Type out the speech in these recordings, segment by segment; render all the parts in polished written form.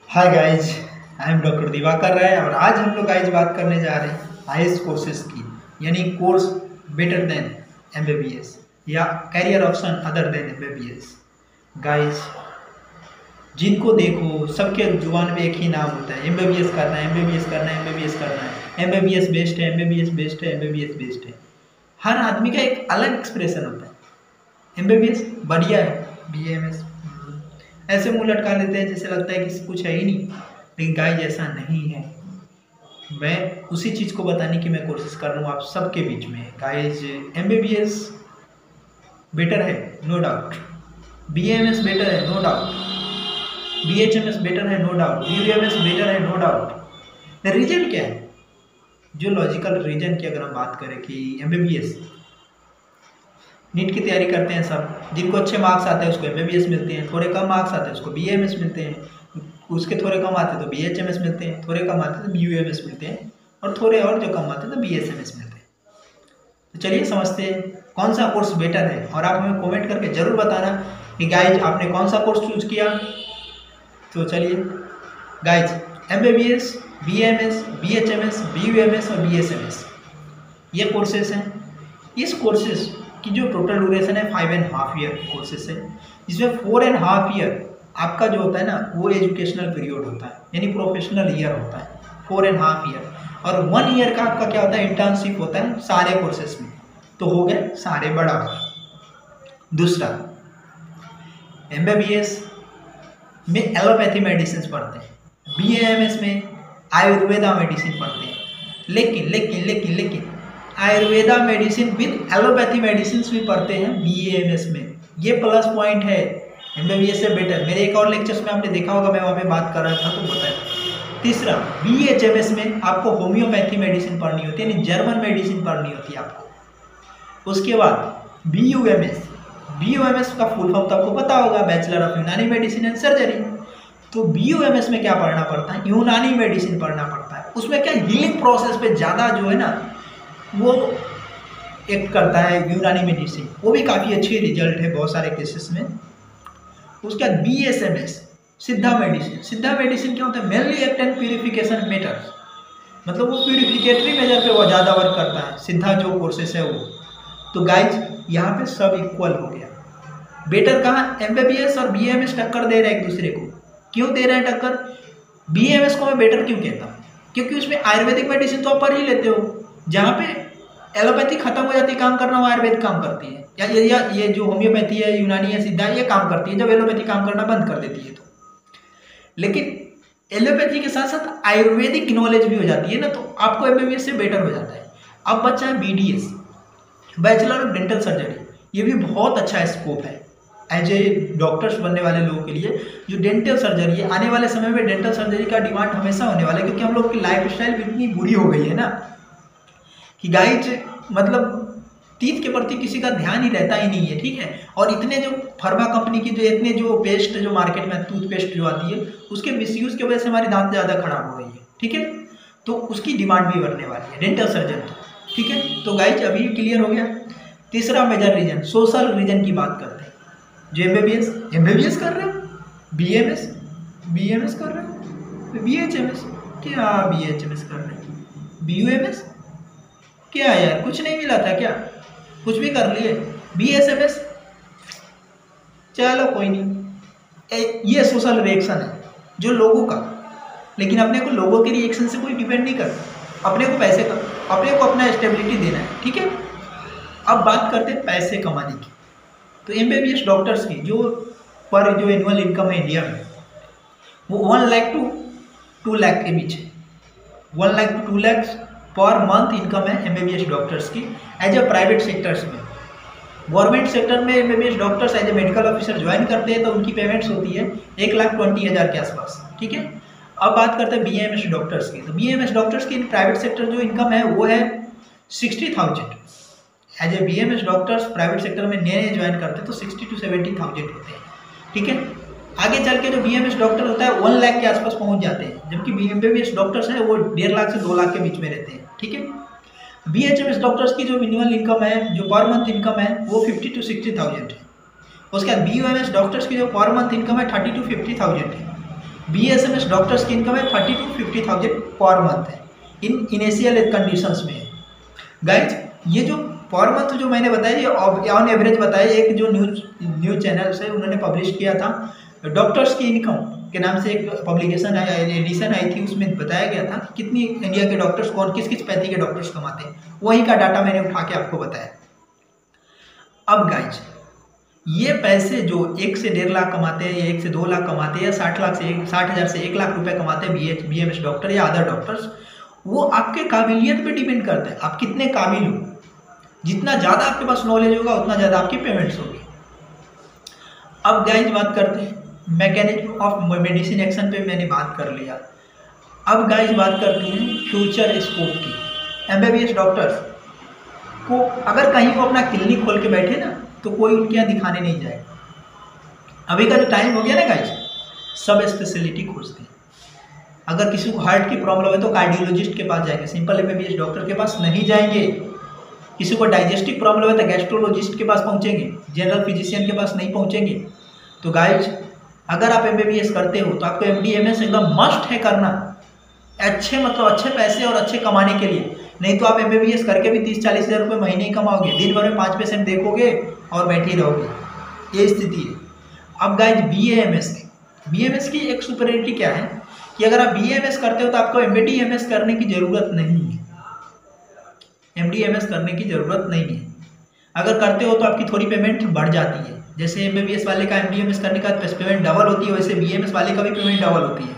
Hi guys, I am doctor Diwakar Rai और आज हम लोग गाइज बात करने जा रहे हैं हाईएस्ट कोर्सेज की, यानी कोर्स बेटर देन एमबीबीएस या career option other than MBBS. Guys जिनको देखो सबके जुबान में एक ही नाम होता है, एमबीबीएस करना है, एमबीबीएस करना है, एमबीबीएस करना है, एमबीबीएस बेस्ट है, एमबीबीएस बेस्ट है, एमबीबीएस बेस्ट है। हर आदमी का एक अलग एक्सप्रेशन होता है। एमबीबीएस बढ़िया है, बीएमएस ऐसे मुंह लटका लेते हैं जैसे लगता है कि कुछ है ही नहीं, लेकिन गाइज ऐसा नहीं है। मैं उसी चीज़ को बताने की मैं कोशिश कर रहा हूँ आप सबके बीच में। गाइज एमबीबीएस बेटर है, नो डाउट। बीएमएस बेटर है, नो डाउट। बीएचएमएस बेटर है, नो डाउट। यूएमएस बेटर है, नो डाउट। रीजन क्या है? जो लॉजिकल रीजन की अगर हम बात करें कि एमबीबीएस नीट की तैयारी करते हैं सब, जिनको अच्छे मार्क्स आते हैं उसको एमबीबीएस मिलते हैं, थोड़े कम मार्क्स आते हैं उसको बीएमएस मिलते हैं, उसके थोड़े कम आते हैं तो बीएचएमएस मिलते हैं, थोड़े कम आते हैं तो बीयूएमएस मिलते हैं, और थोड़े और जो कम आते हैं तो बीएसएमएस मिलते हैं। तो चलिए समझते हैं कौन सा कोर्स बेटर है, और आप हमें कमेंट करके ज़रूर बताना कि गाइज आपने कौन सा कोर्स चूज किया। तो चलिए guys, MBBS, BMS, BHMS, BUMS और बीएसएमएस ये कोर्सेस हैं। इस कोर्सेस की जो टोटल ड्यूरेशन है 5.5 ईयर कोर्सेस है, जिसमें 4.5 ईयर आपका जो होता है ना वो एजुकेशनल पीरियड होता है, यानी प्रोफेशनल ईयर होता है 4.5 ईयर, और 1 ईयर का आपका क्या होता है, इंटर्नशिप होता है सारे कोर्सेस में। तो हो गए सारे बराबर। दूसरा, एमबीबीएस में एलोपैथी मेडिसिन पढ़ते हैं, बीएएमएस में आयुर्वेदा मेडिसिन पढ़ते हैं, लेकिन Ayurveda medicine with allopathy medicine भी पढ़ते हैं बीएएमएस में। ये प्लस पॉइंट है एमबीबीएस से बेटर। मेरे एक और लेक्चर्स में आपने देखा होगा, मैं वहाँ पे बात कर रहा था तो बताया। तीसरा, बीएचएमएस में आपको होम्योपैथी मेडिसिन पढ़नी होती है, यानी जर्मन मेडिसिन पढ़नी होती है आपको। उसके बाद बीयूएमएस का फुल फॉर्म तो आपको पता होगा, बैचलर ऑफ यूनानी मेडिसिन एंड सर्जरी। तो बीयूएमएस में क्या पढ़ना पड़ता है, यूनानी मेडिसिन पढ़ना पड़ता है। उसमें क्या हीलिंग प्रोसेस पे ज़्यादा जो है ना वो एक्ट करता है यूनानी मेडिसिन, वो भी काफ़ी अच्छी रिजल्ट है बहुत सारे केसेस में। उसके बाद बीएसएमएस, सिद्धा मेडिसिन क्या होता है, mainly act and purification methods, मतलब वो प्यूरिफिकेटरी मेजर पे वो ज़्यादा वर्क करता है, सिद्धा जो कोर्सेस है वो। तो गाइज यहाँ पे सब इक्वल हो गया। बेटर कहाँ, एमबीबीएस और बीएमएस टक्कर दे रहे हैं एक दूसरे को। क्यों दे रहे हैं टक्कर? बीएमएस को मैं बेटर क्यों कहता हूँ, क्योंकि उसमें आयुर्वेदिक मेडिसिन तो आप पढ़ ही लेते हो, जहाँ पे एलोपैथी खत्म हो जाती है काम करना, वो आयुर्वेद काम करती है, या ये जो होम्योपैथी है, यूनानी है, सिद्धा, ये काम करती है जब एलोपैथी काम करना बंद कर देती है तो। लेकिन एलोपैथी के साथ साथ आयुर्वेदिक नॉलेज भी हो जाती है ना, तो आपको एमबीबीएस से बेटर हो जाता है। अब बच्चा है BDS, bachelor of dental surgery, ये भी बहुत अच्छा स्कोप है एज ए डॉक्टर्स बनने वाले लोगों के लिए। जो डेंटल सर्जरी है, आने वाले समय में डेंटल सर्जरी का डिमांड हमेशा होने वाला है, क्योंकि हम लोग की लाइफ स्टाइल भी इतनी बुरी हो गई है ना कि गाइज मतलब टीथ के प्रति किसी का ध्यान ही रहता ही नहीं है, ठीक है। और इतने जो फार्मा कंपनी की जो इतने जो पेस्ट जो मार्केट में टूथपेस्ट जो आती है, उसके मिसयूज की वजह से हमारी दांत ज़्यादा खराब हो रही है, ठीक है। तो उसकी डिमांड भी बढ़ने वाली है डेंटल सर्जन तो, ठीक है। तो गाइज अभी क्लियर हो गया। तीसरा मेजर रीजन, सोशल रीजन की बात करते हैं। जो एमबीबीएस कर रहे हो, बीएमएस कर रहे हो, बीएचएमएस क्या, बीएचएमएस कर रहे हो, बीयूएमएस क्या यार, कुछ नहीं मिला था क्या, कुछ भी कर लिए, बीएसएमएस चलो कोई नहीं। ये सोशल रिएक्शन है जो लोगों का, लेकिन अपने को लोगों के रिएक्शन से कोई डिपेंड नहीं करता, अपने को पैसे का, अपने को अपना स्टेबिलिटी देना है, ठीक है। अब बात करते हैं पैसे कमाने की। तो एमबीबीएस डॉक्टर्स की जो एनुअल इनकम है इंडिया में, वो 1 लाख टू 2 लाख के बीच है। 1 lakh to 2 lakh per month income है एमबीबीएस डॉक्टर्स की एज ए प्राइवेट सेक्टर्स में। गवर्नमेंट सेक्टर में MBBS doctors as a medical officer join करते हैं तो उनकी पेमेंट्स होती है 1,20,000 के आसपास, ठीक है। अब बात करते हैं बीएमएस डॉक्टर्स की। तो बीएमएस डॉक्टर्स की प्राइवेट सेक्टर जो इनकम है वो है 60,000 as a BMS doctors private sector में नए ज्वाइन करते हैं तो 60,000 to 70,000 होते हैं, ठीक है। आगे चल के जो बीएमएस डॉक्टर होता है 1 लाख के आसपास पहुंच जाते हैं, जबकि एमबीबीएस डॉक्टर्स हैं वो 1.5 लाख से 2 लाख के बीच में रहते हैं, ठीक है। BHMS डॉक्टर्स की जो मिनिमम इनकम है, जो पर मंथ इनकम है, वो 50 to 60,000 है। उसके बाद BUMS डॉक्टर्स की जो पर मंथ इनकम है 30 to 50,000 है। BSMS डॉक्टर्स की इनकम है 30 to 50,000 पर मंथ है, इन इनिशियल कंडीशंस में है। गाइज ये जो पर मंथ जो मैंने बताया, ये ऑन एवरेज बताया, एक जो न्यूज चैनल से उन्होंने पब्लिश किया था, डॉक्टर्स की इनकम के नाम से एक पब्लिकेशन एडिशन आई थी, उसमें बताया गया था कि कितनी इंडिया के डॉक्टर्स कौन किस किस पैथी के डॉक्टर्स कमाते हैं, वही का डाटा मैंने उठा के आपको बताया। अब गाइज ये पैसे जो 1 से 1.5 लाख कमाते हैं, या 1 से 2 लाख कमाते हैं, या 60,000 से 1 लाख रुपए कमाते हैं BMS डॉक्टर या अदर डॉक्टर्स, वो आपके काबिलियत पे डिपेंड करता है, आप कितने काबिल हो। जितना ज़्यादा आपके पास नॉलेज होगा उतना ज़्यादा आपकी पेमेंट्स होगी। अब गाइज बात करते हैं मैकेनिज्म ऑफ मेडिसिन एक्शन पे, मैंने बात कर लिया। अब गाइज बात करते हैं फ्यूचर स्कोप की। MBBS डॉक्टर्स को अगर कहीं को अपना क्लिनिक खोल के बैठे ना, तो कोई उनके यहाँ दिखाने नहीं जाएगा। अभी का जो टाइम हो गया ना गाइज, सब स्पेशलिटी खोजते हैं। अगर किसी को हार्ट की प्रॉब्लम है तो कार्डियोलॉजिस्ट के पास जाएंगे, सिंपल MBBS डॉक्टर के पास नहीं जाएंगे। किसी को डाइजेस्टिव प्रॉब्लम है तो गैस्ट्रोलॉजिस्ट के पास पहुंचेंगे, जनरल फिजिशियन के पास नहीं पहुंचेंगे। तो गाइज अगर आप MBBS करते हो तो आपको MD-MS एकदम मस्ट है करना, अच्छे पैसे और अच्छे कमाने के लिए। नहीं तो आप MBBS करके भी 30-40 हज़ार रुपये महीने ही कमाओगे, दिन भर में 5 पेशेंट देखोगे और बैठे ही रहोगे, ये स्थिति है। अब गाइज BAMS की एक सुपरियरिटी क्या है कि अगर आप BAMS करते हो तो आपको MD-MS करने की ज़रूरत नहीं है। MD-MS करने की ज़रूरत नहीं है। अगर करते हो तो आपकी थोड़ी पेमेंट बढ़ जाती है। जैसे MBBS वाले का MD-MS करने का पेमेंट डबल होती है, वैसे BAMS वाले का भी पेमेंट डबल होती है,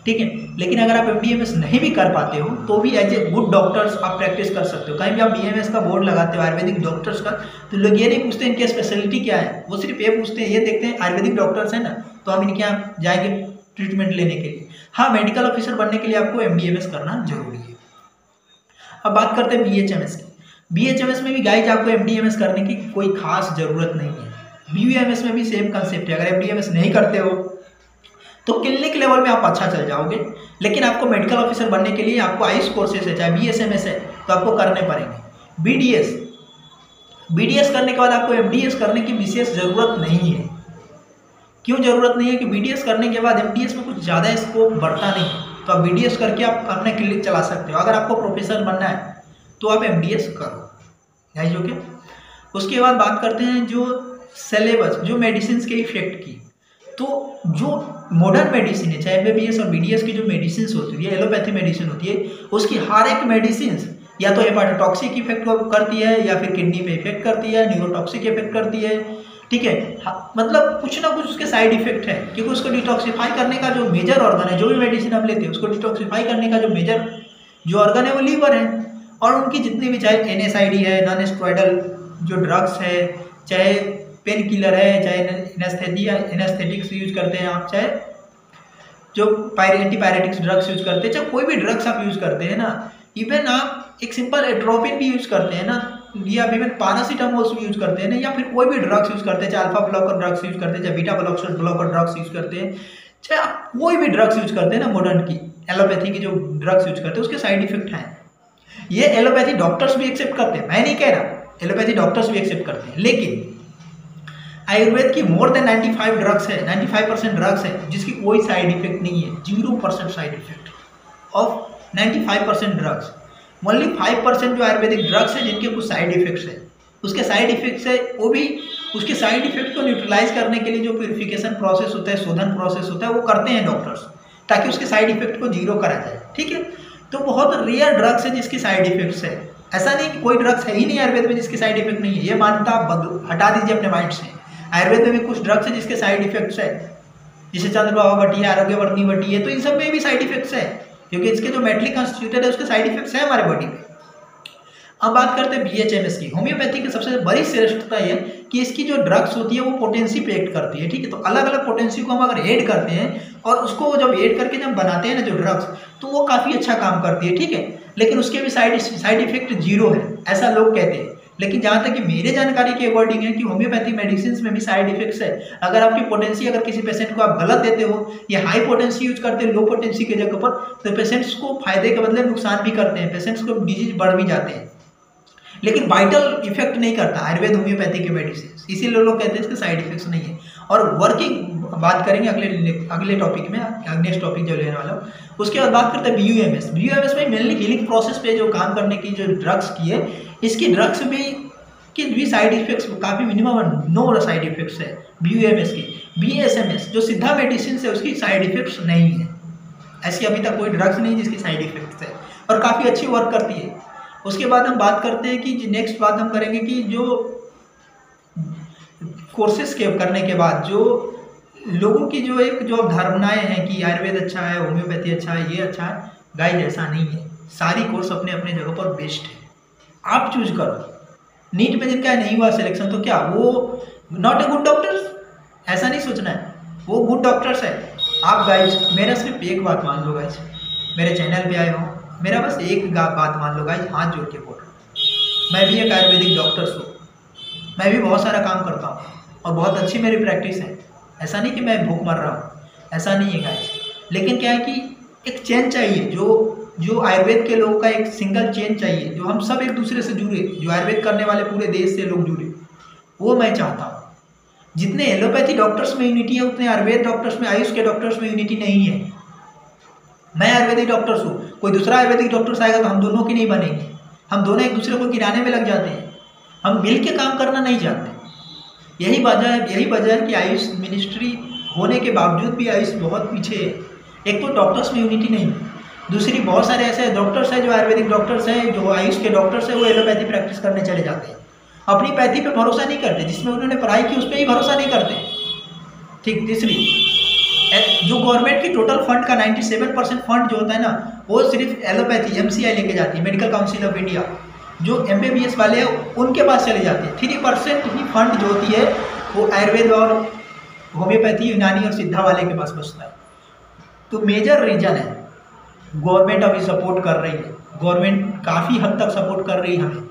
ठीक है। लेकिन अगर आप MD-MS नहीं भी कर पाते हो तो भी एज ए गुड डॉक्टर्स आप प्रैक्टिस कर सकते हो। कहीं भी आप BAMS का बोर्ड लगाते हो आयुर्वेदिक डॉक्टर्स का, तो लोग ये नहीं पूछते इनकी स्पेशलिटी क्या है, वो सिर्फ ये पूछते हैं, ये देखते हैं आयुर्वेदिक डॉक्टर्स है ना, तो हम इनके यहाँ जाएंगे ट्रीटमेंट लेने के लिए। हाँ, मेडिकल ऑफिसर बनने के लिए आपको MD-MS करना जरूरी है। अब बात करते हैं BHMS की। BHMS में भी गाइज आपको MD-MS करने की कोई खास जरूरत नहीं है। BUMS में भी सेम कंसेप्ट है। अगर MD-MS नहीं करते हो तो क्लिनिक लेवल में आप अच्छा चल जाओगे, लेकिन आपको मेडिकल ऑफिसर बनने के लिए आपको आइस कोर्सेस है, चाहे BSMS है, तो आपको करने पड़ेंगे। BDS करने के बाद आपको MDS करने की विशेष ज़रूरत नहीं है। क्यों ज़रूरत नहीं है कि BDS करने के बाद MDS में कुछ ज़्यादा स्कोप बढ़ता नहीं, तो आप BDS करके आप अपने क्लिनिक चला सकते हो। अगर आपको प्रोफेसर बनना है तो आप MDS करो, गाइज ओके। उसके बाद बात करते हैं जो सिलेबस, जो मेडिसिन के इफेक्ट की। तो जो मॉडर्न मेडिसिन है, चाहे MBBS और BDS की जो मेडिसिन होती है, एलोपैथी मेडिसिन होती है, उसकी हर एक मेडिसिन या तो हेपाटोटॉक्सिक इफेक्ट करती है, या फिर किडनी पे इफेक्ट करती है, न्यूरोटॉक्सिक इफेक्ट करती है, ठीक है। मतलब कुछ ना कुछ उसके साइड इफेक्ट है, क्योंकि उसको डिटॉक्सिफाई करने का जो मेजर ऑर्गन है, जो भी मेडिसिन हम लेते हैं उसको डिटॉक्सिफाई करने का जो मेजर जो ऑर्गन है वो लीवर है। और उनकी जितनी भी, चाहे NSAID है, नॉन स्टेरॉइडल जो ड्रग्स है, चाहे पेन किलर है, चाहे एनेस्थेटिक्स यूज करते हैं आप, चाहे जो एंटीपायरेटिक्स ड्रग्स यूज करते हैं, चाहे कोई भी ड्रग्स आप यूज करते हैं ना, इवन आप एक सिंपल एट्रोपिन भी यूज करते हैं ना, या इवन पैरासीटामोल भी यूज करते हैं ना, या फिर कोई भी ड्रग्स यूज करते हैं, चाहे अल्फा ब्लॉकर ड्रग्स यूज करते हैं, चाहे बीटा ब्लॉकर ड्रग्स यूज करते हैं, चाहे आप कोई भी ड्रग्स यूज करते हैं ना, मॉडर्न की एलोपैथी की जो ड्रग्स यूज करते हैं उसके साइड इफेक्ट हैं। ये एलोपैथी डॉक्टर्स भी एक्सेप्ट करते हैं, मैं नहीं कह रहा, एलोपैथी डॉक्टर्स भी एक्सेप्ट करते हैं। लेकिन आयुर्वेद की मोर देन 95 ड्रग्स है, 95% ड्रग्स है जिसकी कोई साइड इफेक्ट नहीं है, 0% side effect of 95% drugs. Only 5% जो आयुर्वेदिक ड्रग्स है जिनके कुछ साइड इफेक्ट्स है। उसके साइड इफेक्ट्स है, वो भी उसके साइड इफेक्ट को न्यूट्रलाइज करने के लिए जो प्यूरिफिकेशन प्रोसेस होता है, शोधन प्रोसेस होता है, वो करते हैं डॉक्टर्स, ताकि उसके साइड इफेक्ट को जीरो करा जाए, ठीक है। तो बहुत रेयर ड्रग्स है जिसकी साइड इफेक्ट्स है। ऐसा नहीं कि कोई ड्रग्स है ही नहीं आयुर्वेद में जिसकी साइड इफेक्ट नहीं है, ये मान्यता आप हटा दीजिए अपने माइंड से। आयुर्वेद में भी कुछ ड्रग्स है जिसके साइड इफेक्ट्स है, जैसे चंद्रप्रभा बटी है, आरोग्यवर्धिनी बटी है, तो इन सब में भी साइड इफेक्ट्स है, क्योंकि इसके जो मेटली कॉन्स्टिट्यूटेड है उसके साइड इफेक्ट्स है हमारे बॉडी में। अब बात करते हैं BHMS की। होम्योपैथी की सबसे बड़ी श्रेष्ठता है कि इसकी जो ड्रग्स होती है वो पोटेंसी पे एक्ट करती है, ठीक है। तो अलग अलग पोटेंसी को हम अगर ऐड करते हैं और उसको जब ऐड करके जब बनाते हैं ना जो ड्रग्स, तो वो काफ़ी अच्छा काम करती है, ठीक है। लेकिन उसके भी साइड इफेक्ट 0 है, ऐसा लोग कहते हैं। लेकिन जहाँ तक कि मेरे जानकारी के अकॉर्डिंग है कि होम्योपैथी मेडिसिन में भी साइड इफेक्ट्स है। अगर आपकी पोटेंसी, अगर किसी पेशेंट को आप गलत देते हो या हाई पोटेंसी यूज करते हैं लो पोटेंसी की जगह पर, तो पेशेंट्स को फायदे के बदले नुकसान भी करते हैं, पेशेंट्स को डिजीज बढ़ भी जाते हैं। लेकिन वाइटल इफेक्ट नहीं करता आयुर्वेद होम्योपैथी के मेडिसिन, इसीलिए लोग कहते हैं इसके साइड इफेक्ट्स नहीं है। और वर्किंग बात करेंगे अगले टॉपिक में, नेक्स्ट टॉपिक जो लेने वाला हूँ। उसके बाद बात करते हैं BUMS। BUMS में मेनली हीलिंग प्रोसेस पे जो काम करने की जो ड्रग्स की है, इसकी ड्रग्स में कि भी साइड इफेक्ट्स काफ़ी मिनिमम 9 साइड इफेक्ट्स है BUMS की। BSMS जो सीधा मेडिसिन है उसकी साइड इफेक्ट्स नहीं है, ऐसी अभी तक कोई ड्रग्स नहीं जिसकी साइड इफेक्ट्स है और काफ़ी अच्छी वर्क करती है। उसके बाद हम बात करते हैं कि नेक्स्ट बात हम करेंगे कि जो कोर्सेज के करने के बाद जो लोगों की जो अवधारणाएं हैं कि आयुर्वेद अच्छा है, होम्योपैथी अच्छा है, ये अच्छा है, गाइस ऐसा नहीं है। सारी कोर्स अपने अपने जगह पर बेस्ट है, आप चूज करो। नीट में जिनका नहीं हुआ सिलेक्शन तो क्या वो नॉट ए गुड डॉक्टर्स? ऐसा नहीं सोचना है, वो गुड डॉक्टर्स है। आप गाइज मेरा सिर्फ एक बात मान लो गाइज, मेरे चैनल पे आए हो, मेरा बस एक बात मान लो गाइज, हाथ जोड़ के बोल रहा हूँ। मैं भी एक आयुर्वेदिक डॉक्टर हूँ, मैं भी बहुत सारा काम करता हूँ और बहुत अच्छी मेरी प्रैक्टिस है। ऐसा नहीं कि मैं भूख मर रहा हूँ, ऐसा नहीं है गाइज। लेकिन क्या है कि एक चेन चाहिए, जो आयुर्वेद के लोगों का एक सिंगल चेन चाहिए, जो हम सब एक दूसरे से जुड़े, जो आयुर्वेद करने वाले पूरे देश से लोग जुड़े, वो मैं चाहता हूँ। जितने एलोपैथी डॉक्टर्स में यूनिटी है उतने आयुर्वेद डॉक्टर्स में, आयुष के डॉक्टर्स में यूनिटी नहीं है। मैं आयुर्वेदिक डॉक्टर्स हूँ, कोई दूसरा आयुर्वेदिक डॉक्टर्स आएगा तो हम दोनों की नहीं बनेंगे, हम दोनों एक दूसरे को गिराने में लग जाते हैं, हम मिल के काम करना नहीं चाहते। यही वजह है कि आयुष मिनिस्ट्री होने के बावजूद भी आयुष बहुत पीछे है। एक तो डॉक्टर्स में यूनिटी नहीं, दूसरी बहुत सारे ऐसे डॉक्टर्स हैं जो आयुर्वेदिक डॉक्टर्स हैं, जो आयुष के डॉक्टर्स हैं, वो एलोपैथी प्रैक्टिस करने चले जाते हैं, अपनी पैथी पे भरोसा नहीं करते, जिसमें उन्होंने पढ़ाई की उस पर ही भरोसा नहीं करते। ठीक, तीसरी जो गवर्नमेंट की टोटल फंड का 97% फंड जो होता है ना, वो सिर्फ एलोपैथी MCI लेके जाती है, मेडिकल काउंसिल ऑफ इंडिया। जो MBBS वाले हैं उनके पास चले जाते हैं। 3% ही फंड जो होती है वो आयुर्वेद और होम्योपैथी, यूनानी और सिद्धा वाले के पास बचता है। तो मेजर रीजन है, गवर्नमेंट अभी सपोर्ट कर रही है, गवर्नमेंट काफ़ी हद तक सपोर्ट कर रही है हमें,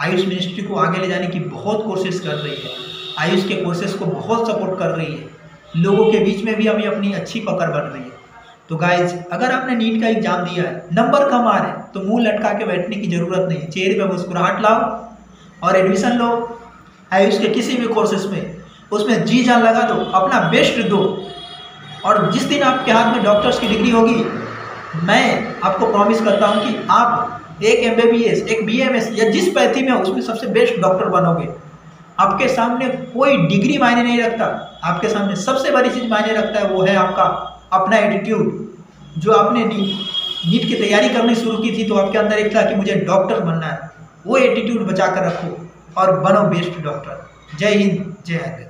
आयुष मिनिस्ट्री को आगे ले जाने की बहुत कोशिश कर रही है, आयुष के कोर्सेज को बहुत सपोर्ट कर रही है, लोगों के बीच में भी हमें अपनी अच्छी पकड़ बन रही है। तो गाइज अगर आपने नीट का एग्जाम दिया है, नंबर कम आ रहे हैं, तो मुंह लटका के बैठने की जरूरत नहीं है, चेहरे पे मुस्कुराहट लाओ और एडमिशन लो आयुष के किसी भी कोर्सेज में, उसमें जी जान लगा दो, अपना बेस्ट दो। और जिस दिन आपके हाथ में डॉक्टर्स की डिग्री होगी, मैं आपको प्रॉमिस करता हूँ कि आप एक MBBS, एक BMS या जिस पैथी में हो उसमें सबसे बेस्ट डॉक्टर बनोगे। आपके सामने कोई डिग्री मायने नहीं रखता, आपके सामने सबसे बड़ी चीज़ मायने रखता है, वो है आपका अपना एटीट्यूड। जो आपने नीट की तैयारी करनी शुरू की थी तो आपके अंदर एक था कि मुझे डॉक्टर बनना है, वो एटीट्यूड बचा कर रखो और बनो बेस्ट डॉक्टर। जय हिंद, जय आयुर्वेद।